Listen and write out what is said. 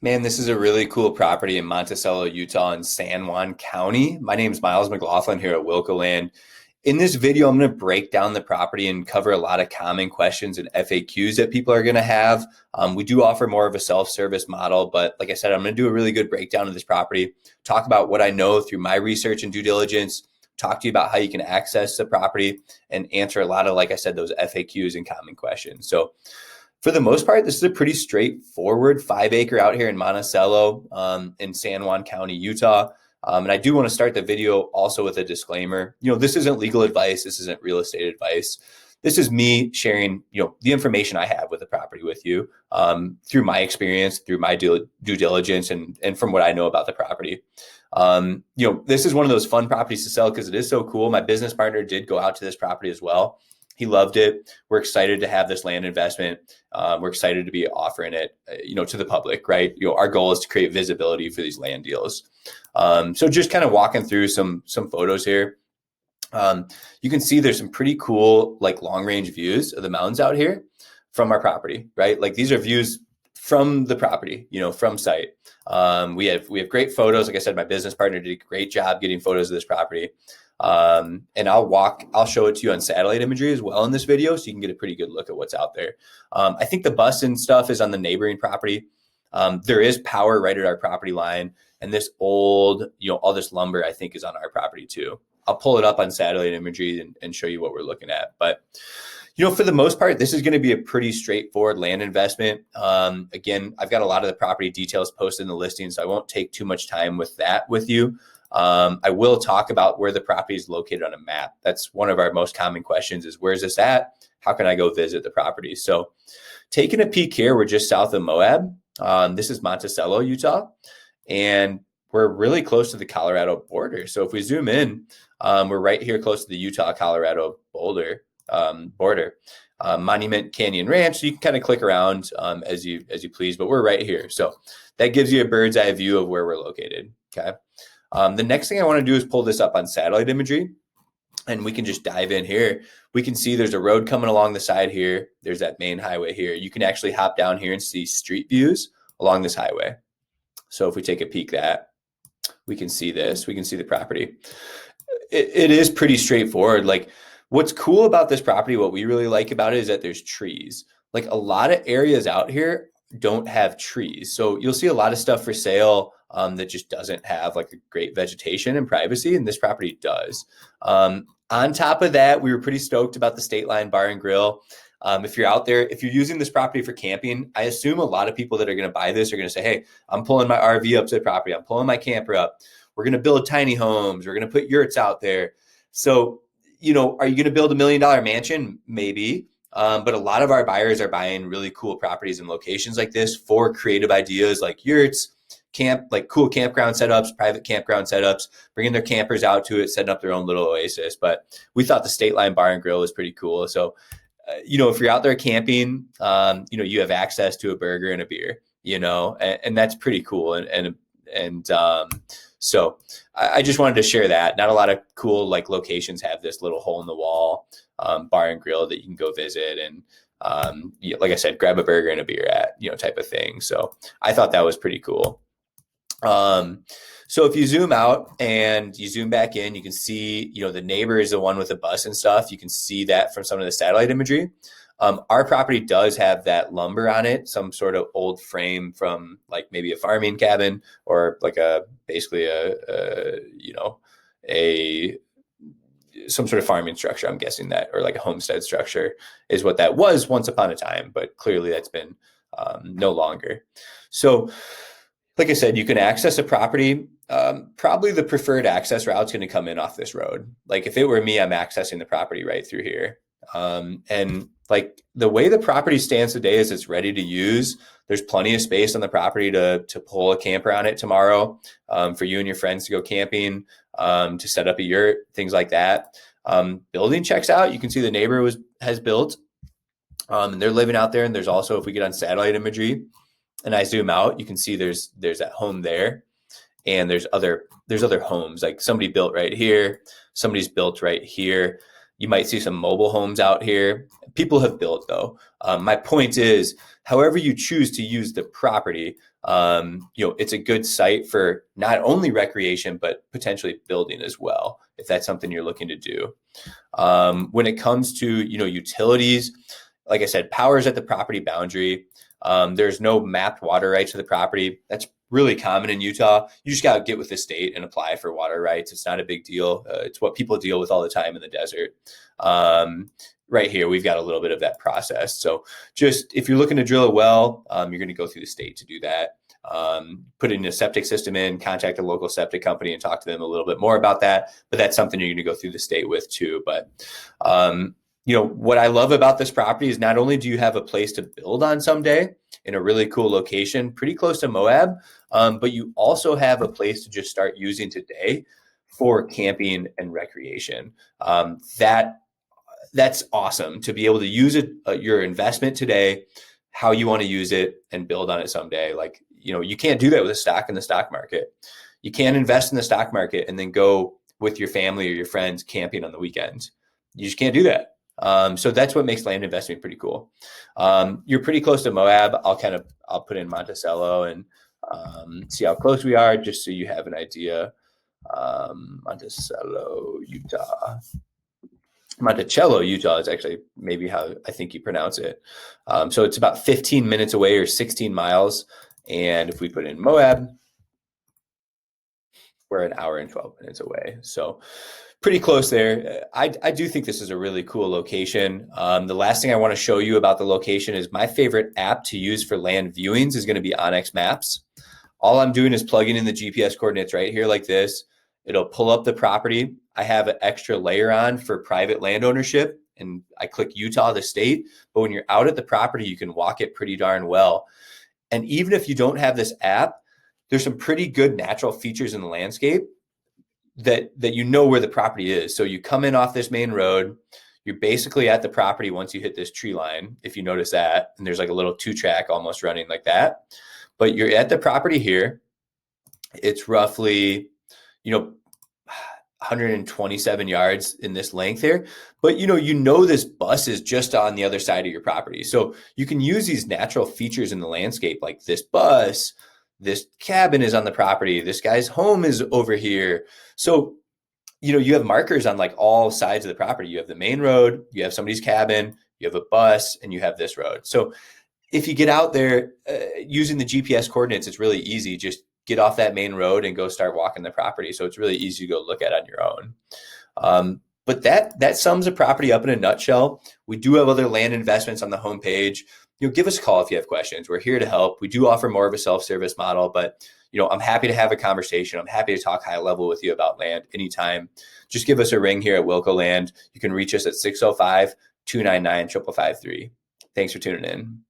Man, this is a really cool property in Monticello, Utah in San Juan County. My name is Miles McLaughlin here at Wilco Land. In this video, I'm going to break down the property and cover a lot of common questions and FAQs that people are going to have. We do offer more of a self-service model, but like I said, I'm going to do a really good breakdown of this property, talk about what I know through my research and due diligence, talk to you about how you can access the property, and answer a lot of, like I said, those FAQs and common questions. So for the most part, this is a pretty straightforward 5-acre out here in Monticello in San Juan County, Utah. And I do want to start the video also with a disclaimer. This isn't legal advice. This isn't real estate advice. This is me sharing, the information I have with the property with you through my experience, through my due diligence, and from what I know about the property. This is one of those fun properties to sell because it is so cool. My business partner did go out to this property as well. He loved it. We're excited to have this land investment. We're excited to be offering it, to the public, right? Our goal is to create visibility for these land deals. So just kind of walking through some photos here. You can see there's some pretty cool, like long range views of the mountains out here from our property, right? Like these are views from the property, from site. We have great photos. Like I said, my business partner did a great job getting photos of this property. And I'll show it to you on satellite imagery as well in this video, so you can get a pretty good look at what's out there. I think the bus and stuff is on the neighboring property. There is power right at our property line, and this old, all this lumber I think is on our property too. I'll pull it up on satellite imagery and show you what we're looking at. But, for the most part, this is going to be a pretty straightforward land investment. Again, I've got a lot of the property details posted in the listing, so I won't take too much time with that with you. I will talk about where the property is located on a map. That's one of our most common questions is, where's this at? How can I go visit the property? So taking a peek here, we're just south of Moab. This is Monticello, Utah, and we're really close to the Colorado border. So if we zoom in, we're right here close to the Utah-Colorado border. Monument Canyon Ranch. So you can kind of click around as you please, but we're right here. So that gives you a bird's eye view of where we're located. Okay. The next thing I want to do is pull this up on satellite imagery, and we can just dive in here. We can see there's a road coming along the side here. There's that main highway here. You can actually hop down here and see street views along this highway. So if we take a peek we can see this. We can see the property. It is pretty straightforward. Like, what's cool about this property, what we really like about it is that there's trees. Like, a lot of areas out here don't have trees. So you'll see a lot of stuff for sale that just doesn't have like a great vegetation and privacy, and this property does. On top of that, we were pretty stoked about the State Line Bar and Grill. If you're out there, if you're using this property for camping, I assume a lot of people that are going to buy this are going to say, hey, I'm pulling my RV up to the property. I'm pulling my camper up. We're going to build tiny homes. We're going to put yurts out there. So, are you going to build $1 million mansion? Maybe. But a lot of our buyers are buying really cool properties and locations like this for creative ideas like yurts, like cool campground setups, private campground setups, bringing their campers out to it, setting up their own little oasis. But we thought the State Line Bar and Grill was pretty cool. So, if you're out there camping, you have access to a burger and a beer, and that's pretty cool. So I just wanted to share that. Not a lot of cool like locations have this little hole in the wall bar and grill that you can go visit and like I said, grab a burger and a beer at, type of thing. So I thought that was pretty cool. So if you zoom out and you zoom back in, you can see, the neighbor is the one with the bus and stuff. You can see that from some of the satellite imagery. Our property does have that lumber on it, some sort of old frame from like maybe a farming cabin or like some sort of farming structure. I'm guessing that, or like a homestead structure is what that was once upon a time, but clearly that's been no longer. So like I said, you can access a property. Probably the preferred access route is going to come in off this road. Like if it were me, I'm accessing the property right through here. And like the way the property stands today is it's ready to use. There's plenty of space on the property to pull a camper on it tomorrow, for you and your friends to go camping, to set up a yurt, things like that. Building checks out. You can see the neighbor has built, and they're living out there. And there's also, if we get on satellite imagery and I zoom out, you can see there's that home there, and there's other homes. Like somebody built right here, somebody's built right here. You might see some mobile homes out here. People have built though. My point is, however you choose to use the property, it's a good site for not only recreation, but potentially building as well, if that's something you're looking to do. When it comes to, utilities, like I said, power is at the property boundary. There's no mapped water rights to the property. That's really common in Utah. You just got to get with the state and apply for water rights. It's not a big deal. It's what people deal with all the time in the desert. Right here, we've got a little bit of that process. So just if you're looking to drill a well, you're going to go through the state to do that. Putting a septic system in, contact a local septic company and talk to them a little bit more about that. But that's something you're going to go through the state with too. But what I love about this property is not only do you have a place to build on someday in a really cool location, pretty close to Moab, but you also have a place to just start using today for camping and recreation. That's awesome to be able to use it, your investment today, how you want to use it and build on it someday. Like, you can't do that with a stock in the stock market. You can't invest in the stock market and then go with your family or your friends camping on the weekends. You just can't do that. So that's what makes land investing pretty cool. You're pretty close to Moab. I'll put in Monticello and see how close we are, just so you have an idea. Monticello, Utah. Monticello, Utah is actually maybe how I think you pronounce it. So it's about 15 minutes away or 16 miles. And if we put in Moab, we're an hour and 12 minutes away. So pretty close there. I do think this is a really cool location. The last thing I want to show you about the location is my favorite app to use for land viewings is going to be Onyx Maps. All I'm doing is plugging in the GPS coordinates right here like this. It'll pull up the property. I have an extra layer on for private land ownership, and I click Utah, the state. But when you're out at the property, you can walk it pretty darn well. And even if you don't have this app, there's some pretty good natural features in the landscape that you know where the property is. So you come in off this main road, you're basically at the property once you hit this tree line, if you notice that, and there's like a little 2-track almost running like that. But you're at the property here. It's roughly, 127 yards in this length here. But this bus is just on the other side of your property. So you can use these natural features in the landscape, like this bus, this cabin is on the property, this guy's home is over here. So, you have markers on like all sides of the property. You have the main road, you have somebody's cabin, you have a bus, and you have this road. So if you get out there using the GPS coordinates, it's really easy. Just get off that main road and go start walking the property. So it's really easy to go look at on your own. But that sums the property up in a nutshell. We do have other land investments on the homepage. Give us a call if you have questions. We're here to help. We do offer more of a self-service model, but I'm happy to have a conversation. I'm happy to talk high level with you about land anytime. Just give us a ring here at Wilco Land. You can reach us at 605-299-5553. Thanks for tuning in.